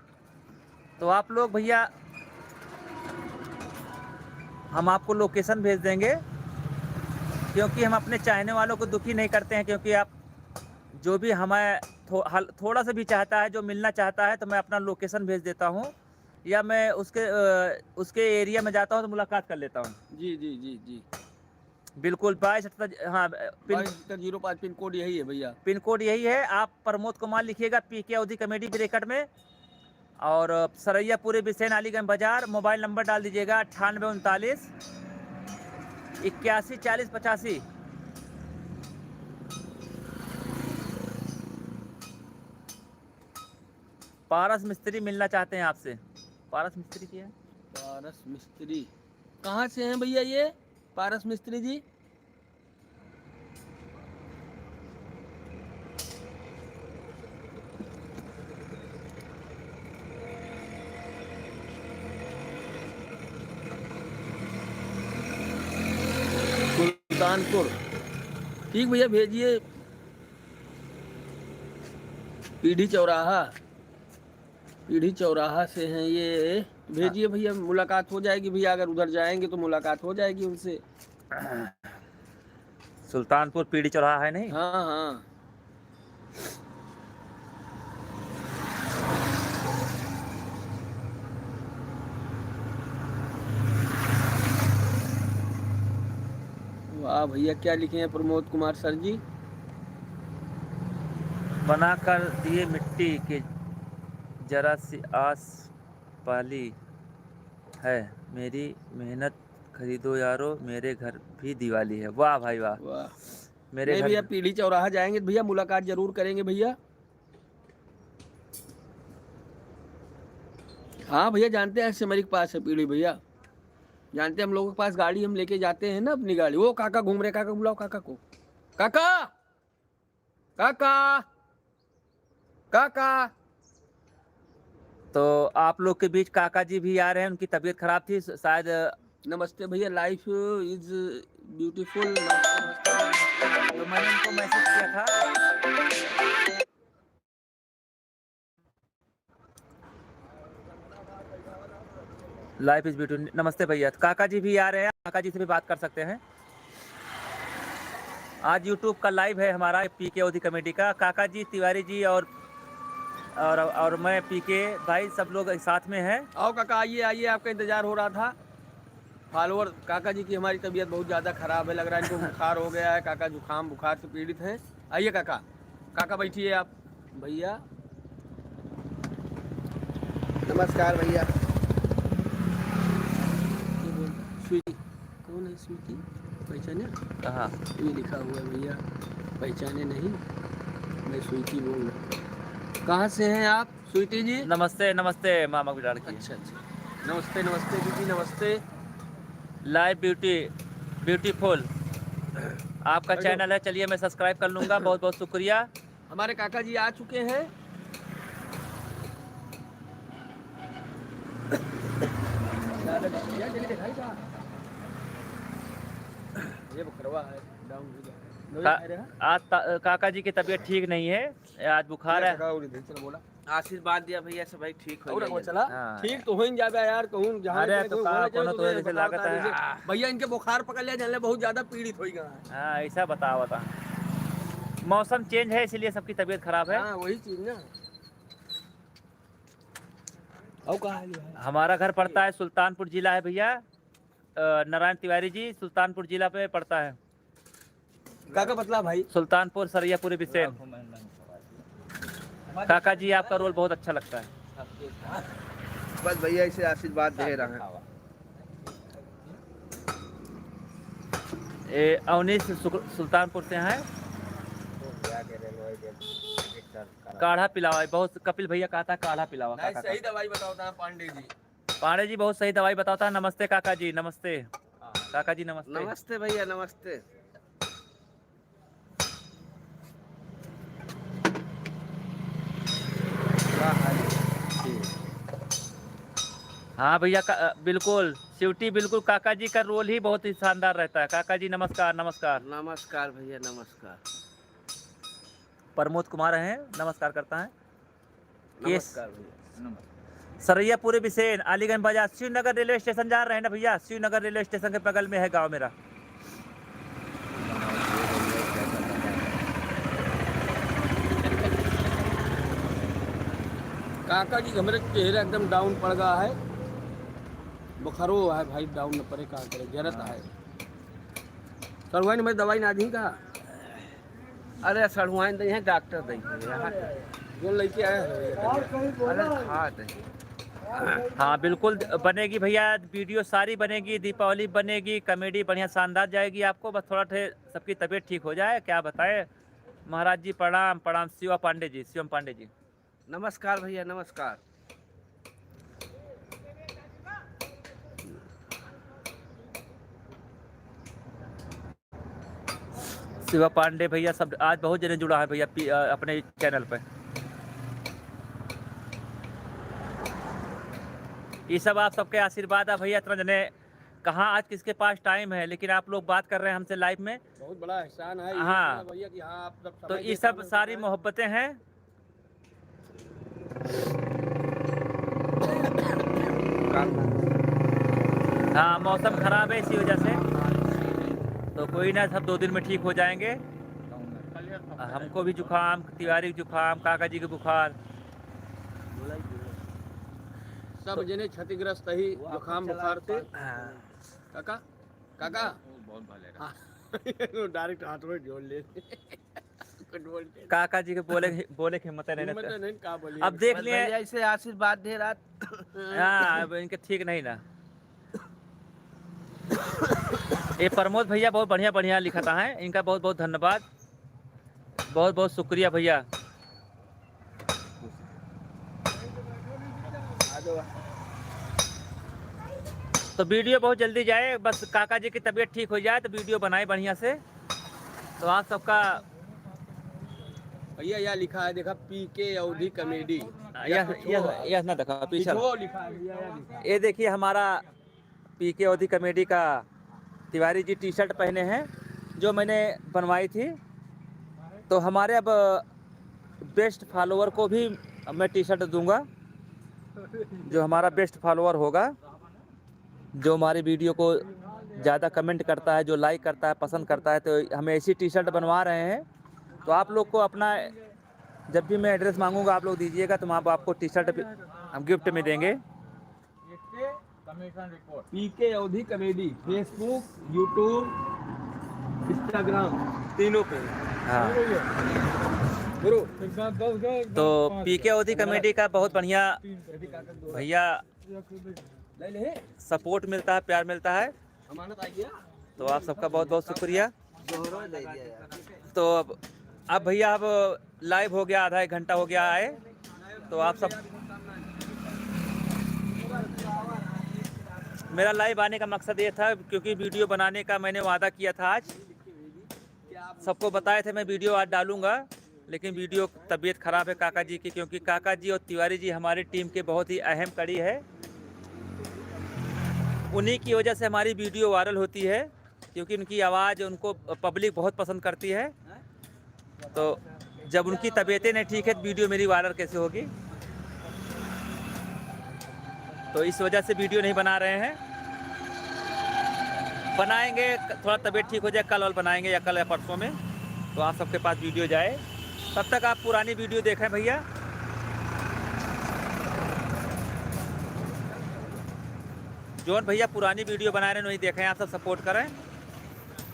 Speaker 1: तो आप लोग भैया हम आपको लोकेशन भेज देंगे, क्योंकि हम अपने चाहने वालों को दुखी नहीं करते हैं, क्योंकि आप जो भी हमें थोड़ा सा भी चाहता है, जो मिलना चाहता है, तो मैं अपना लोकेशन भेज देता हूँ, या मैं उसके एरिया में जाता हूँ तो मुलाकात कर लेता हूँ।
Speaker 2: जी जी जी जी,
Speaker 1: बिल्कुल 22 हाँ
Speaker 2: 2205 पिन कोड यही है भैया।
Speaker 1: पिन कोड यही है। आप प्रमोद कुमार लिखिएगा पीके अवधी कॉमेडी ब्रैकेट में, और सरैया पूरे बिसेन अलीगंज बाजार। मोबाइल नंबर डाल दीजिएगा 9839 81 40 85। पारस मिस्त्री मिलना चाहते हैं आपसे। पारस मिस्त्री की है।
Speaker 2: पारस मिस्त्री कहाँ से हैं भैया ये पारस मिस्त्री जी? सुल्तानपुर। ठीक भैया, भेजिए। पीढ़ी चौराहा से हैं ये, भेजिए भैया, मुलाकात हो जाएगी भैया। अगर उधर जाएंगे तो मुलाकात हो जाएगी उनसे।
Speaker 1: सुल्तानपुर पीढ़ी चौराहा है नहीं?
Speaker 2: हाँ हाँ। वाह भैया, क्या लिखे हैं प्रमोद कुमार सर जी?
Speaker 1: बना कर दिए मिट्टी के जरा सी आस पाली है, मेरी मेहनत खरीदो यारो, मेरे घर भी दिवाली है। वाह भाई वाह।
Speaker 2: वाह।
Speaker 1: मेरे
Speaker 2: नहीं
Speaker 1: घर
Speaker 2: भैया, पीढ़ी चौराहा जाएंगे भैया, मुलाकात जरूर करेंगे भैया। हाँ भैया, जानते हैं सिमरी के पास है पीढ़ी भैया, जानते हैं। हम लोगों के पास गाड़ी हम लेके जाते हैं ना अपनी गाड़ी। वो काका घूम रहे, काका बुलाओ काका को। काका काका काका।
Speaker 1: तो आप लोग के बीच काका जी भी आ रहे हैं, उनकी तबीयत खराब थी शायद।
Speaker 2: नमस्ते भैया, लाइफ इज ब्यूटीफुल।
Speaker 1: तो मैंने उनको मैसेज किया था। Life is beautiful. नमस्ते भैया, काका जी भी आ रहे हैं, काका जी से भी बात कर सकते हैं। आज यूट्यूब का लाइव है हमारा पीके अवधी कॉमेडी का। काका जी, तिवारी जी और मैं पीके भाई, सब लोग साथ में हैं।
Speaker 2: आओ काका, आइए आइए, आपका इंतजार हो रहा था। फॉलोअर काका जी की हमारी तबीयत बहुत ज़्यादा खराब है, लग रहा है इनको बुखार हो गया है। काका जुकाम बुखार से पीड़ित हैं। आइए काका, काका बैठिए आप। भैया
Speaker 3: नमस्कार भैया।
Speaker 2: स्वीटी कौन है? स्वीटी पहचाने?
Speaker 1: कहाँ?
Speaker 2: ये लिखा हुआ है भैया, पहचाने नहीं? मैं स्वीटी बोल रहा हूँ। कहाँ से हैं आप स्वीटी जी?
Speaker 1: नमस्ते नमस्ते मामा की लड़की।
Speaker 2: अच्छा अच्छा, नमस्ते नमस्ते दीदी, नमस्ते।
Speaker 1: लाइव ब्यूटीफुल आपका चैनल है, चलिए मैं सब्सक्राइब कर लूँगा। बहुत बहुत शुक्रिया।
Speaker 2: हमारे काका जी आ चुके हैं। ये बकरवा है, डाउन हो गया।
Speaker 1: आज काका जी की तबीयत ठीक नहीं है, आज बुखार है।
Speaker 2: बोला
Speaker 3: आशीर्वाद दिया भैया सब भाई ठीक हो
Speaker 2: और
Speaker 3: जाएगा।
Speaker 2: चला
Speaker 1: हाँ।
Speaker 2: ठीक तो हो ही जाएगा यार, कहूँ जहाँ
Speaker 1: अरे
Speaker 2: जाए
Speaker 1: तो
Speaker 2: कहूँ
Speaker 1: का-
Speaker 2: बोला
Speaker 1: कोनो
Speaker 2: जाए,
Speaker 1: तो
Speaker 2: तो
Speaker 1: जैसे
Speaker 2: बता
Speaker 1: लागत
Speaker 2: बता
Speaker 1: है।
Speaker 2: दीजिए। भैया इनके बुखार पकड़ लिया, जाने बहुत ज्यादा पीड़ित हो गया है।
Speaker 1: हाँ ऐसा बता मौसम चेंज है इसलिए सबकी तबीयत खराब है।
Speaker 2: हाँ वही चीज ना। और कहाँ है?
Speaker 1: हमारा घर पड़ता है सुल्तानपुर जिला है भैया। नारायण तिवारी जी, सुल्तानपुर जिला पे पड़ता है।
Speaker 2: काका बतला भाई।
Speaker 1: सुल्तानपुर सरैया पूरे बिसेन। काका जी आपका रोल बहुत अच्छा लगता है।
Speaker 3: बस भैया इसे आशीर्वाद दे रहा है।
Speaker 1: ये अवनीश सुल्तानपुर से हैं। काढ़ा पिलावा है, बहुत कपिल भैया कहता है काढ़ा पिलावा
Speaker 2: नहीं,
Speaker 1: काका
Speaker 2: सही दवाई बताता है पांडे जी।
Speaker 1: पांडे जी बहुत सही दवाई बताता है। नमस्ते काका जी, नमस्ते काका जी, नमस्ते।
Speaker 2: नमस्ते भैया, नमस्ते।
Speaker 1: हाँ भैया बिल्कुल शिवटी, बिल्कुल काका जी का रोल ही बहुत ही शानदार रहता है। काका जी नमस्कार, नमस्कार।
Speaker 2: नमस्कार भैया, नमस्कार।
Speaker 1: प्रमोद कुमार हैं, नमस्कार करता है। केस
Speaker 2: नमस्कार भैया।
Speaker 1: सरैया पूरे बिसेन, अलीगंज बाजार, श्रीनगर रेलवे स्टेशन जा रहे हैं ना भैया? श्रीनगर रेलवे स्टेशन के बगल में है गांव मेरा।
Speaker 2: काका जी हमारे चेहरा एकदम डाउन पड़ गया है, बुखारो है भाई, डाउन न पड़े कहाँ करे, जरूरत है। सड़ुआइन में दवाई ना दी का, अरे सड़ुआइन दी है डॉक्टर दी जो लेके आए अरे खा दे।
Speaker 1: हाँ बिल्कुल बनेगी भैया, वीडियो सारी बनेगी, दीपावली बनेगी, कॉमेडी बढ़िया शानदार जाएगी आपको। बस थोड़ा सबकी तबीयत ठीक हो जाए, क्या बताए। महाराज जी प्रणाम, प्रणाम। शिवा पांडे जी, शिवम पांडे जी
Speaker 2: नमस्कार भैया, नमस्कार।
Speaker 1: शिवा पांडे भैया सब आज बहुत जने जुड़ा है भैया अपने चैनल पे। ये सब आप सबके आशीर्वाद है भैया। इतना जने कहाँ आज किसके पास टाइम है, लेकिन आप लोग बात कर रहे हैं हमसे लाइव में,
Speaker 2: बहुत बड़ा एहसान है
Speaker 1: हाँ
Speaker 2: भैया कि हाँ आप सब
Speaker 1: तो ये सब सारी मोहब्बतें हैं। हाँ मौसम खराब है इसी वजह से, तो कोई ना, सब 2 दिन में ठीक हो जाएंगे। हमको भी जुकाम, तिवारी जुकाम, काका जी के बुखार,
Speaker 2: सब जने क्षतिग्रस्त ही जुकाम बुखार से। काका काका बहुत भले डायरेक्ट हाथ में जोड़ ले
Speaker 1: काका जी के बोले की हिम्मत नहीं रहती। अब देख लिए
Speaker 2: ऐसे आशीर्वाद दे रहा।
Speaker 1: हाँ अब इनके ठीक नहीं ना। ये प्रमोद भैया बहुत बढ़िया बढ़िया लिखाता है, इनका बहुत बहुत धन्यवाद, बहुत बहुत शुक्रिया भैया। तो वीडियो बहुत जल्दी जाए, बस काका जी की तबीयत ठीक हो जाए तो वीडियो बनाए बढ़िया से। तो आप सबका
Speaker 2: भैया यह लिखा है, देखा पीके अवधि कॉमेडी,
Speaker 1: यह ना देखा पीछे
Speaker 2: लिखा है।
Speaker 1: ये देखिए हमारा पीके अवधि कॉमेडी का तिवारी जी टी शर्ट पहने हैं जो मैंने बनवाई थी। तो हमारे अब बेस्ट फॉलोअर को भी मैं टी शर्ट दूंगा, जो हमारा बेस्ट फॉलोअर होगा, जो हमारी वीडियो को ज़्यादा कमेंट करता है, जो लाइक करता है, पसंद करता है, तो हमें ऐसी टी शर्ट बनवा रहे हैं। तो आप लोग को अपना जब भी मैं एड्रेस मांगूंगा आप लोग दीजिएगा, तो हम आपको टी शर्ट हम गिफ्ट में देंगे।
Speaker 2: पीके अवधि कॉमेडी फेसबुक, यूट्यूब, इंस्टाग्राम तीनों पे।
Speaker 1: हाँ तो पीके अवधि कॉमेडी का बहुत बढ़िया भैया सपोर्ट मिलता है, प्यार मिलता है। तो आप सबका बहुत बहुत शुक्रिया। तो अब भैया अब लाइव हो गया, आधा 1 घंटा हो गया आए, तो आप सब मेरा लाइव आने का मकसद ये था क्योंकि वीडियो बनाने का मैंने वादा किया था। आज सबको बताए थे मैं वीडियो आज डालूंगा, लेकिन वीडियो तबीयत ख़राब है काका जी की, क्योंकि काका जी और तिवारी जी हमारी टीम के बहुत ही अहम कड़ी है। उन्हीं की वजह से हमारी वीडियो वायरल होती है, क्योंकि उनकी आवाज़ उनको पब्लिक बहुत पसंद करती है। तो जब उनकी तबीयतें नहीं ठीक है तो वीडियो मेरी वायरल कैसे होगी? तो इस वजह से वीडियो नहीं बना रहे हैं, बनाएंगे थोड़ा तबीयत ठीक हो जाए, कल और बनाएंगे या कल या परसों में, तो आप सबके पास वीडियो जाए। तब तक आप पुरानी वीडियो देखें भैया। जोन भैया पुरानी वीडियो बना रहे हैं वही देखें, आप सब सपोर्ट करें।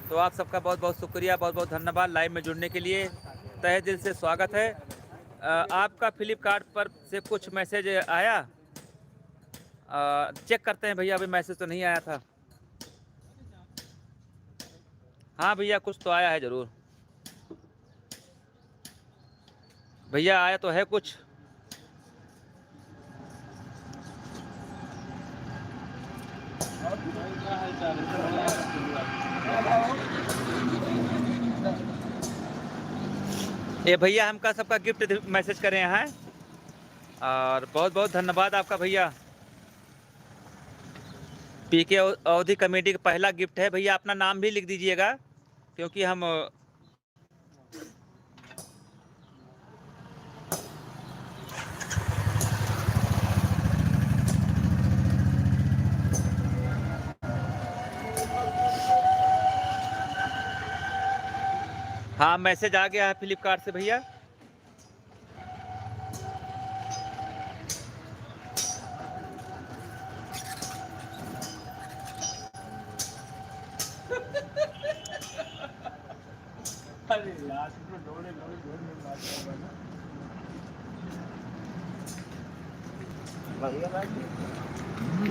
Speaker 1: तो आप सबका बहुत बहुत शुक्रिया, बहुत बहुत धन्यवाद लाइव में जुड़ने के लिए, तहे दिल से स्वागत है। आपका फ्लिपकार्ट पर से कुछ मैसेज आया, चेक करते हैं भैया, अभी मैसेज तो नहीं आया था। हाँ भैया कुछ तो आया है ज़रूर। भैया आया तो है कुछ। ये भैया हमका सबका गिफ्ट मैसेज करे हैं और बहुत बहुत धन्यवाद आपका भैया। पीके अवधि कमेटी का पहला गिफ्ट है भैया, अपना नाम भी लिख दीजिएगा क्योंकि हम हाँ मैसेज आ गया है फ्लिपकार्ट से भैया।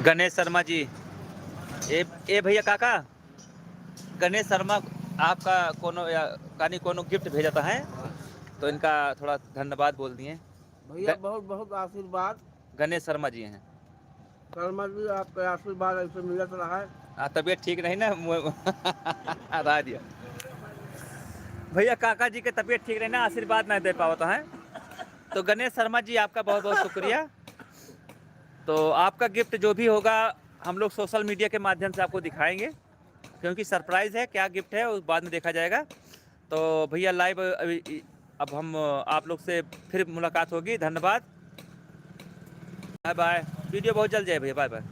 Speaker 1: गणेश शर्मा जी, ए भैया काका गणेश शर्मा आपका कोनो या कानी कोनो गिफ्ट भेजा था है, तो इनका थोड़ा धन्यवाद बोल दिए
Speaker 3: भैया। बहुत बहुत आशीर्वाद।
Speaker 1: गणेश शर्मा जी हैं।
Speaker 3: शर्मा जी आपका आशीर्वाद ऐसे मिलत रहा है।
Speaker 1: तबीयत ठीक नहीं ना हटा दिया भैया, काका जी के तबीयत ठीक रहे ना, आशीर्वाद नहीं दे पाओ तो है। तो गणेश शर्मा जी आपका बहुत बहुत शुक्रिया। तो आपका गिफ्ट जो भी होगा हम लोग सोशल मीडिया के माध्यम से आपको दिखाएंगे क्योंकि सरप्राइज़ है, क्या गिफ्ट है उस बाद में देखा जाएगा। तो भैया लाइव अब हम आप लोग से फिर मुलाकात होगी। धन्यवाद, बाय बाय। वीडियो बहुत जल्द जाए भैया, बाय बाय।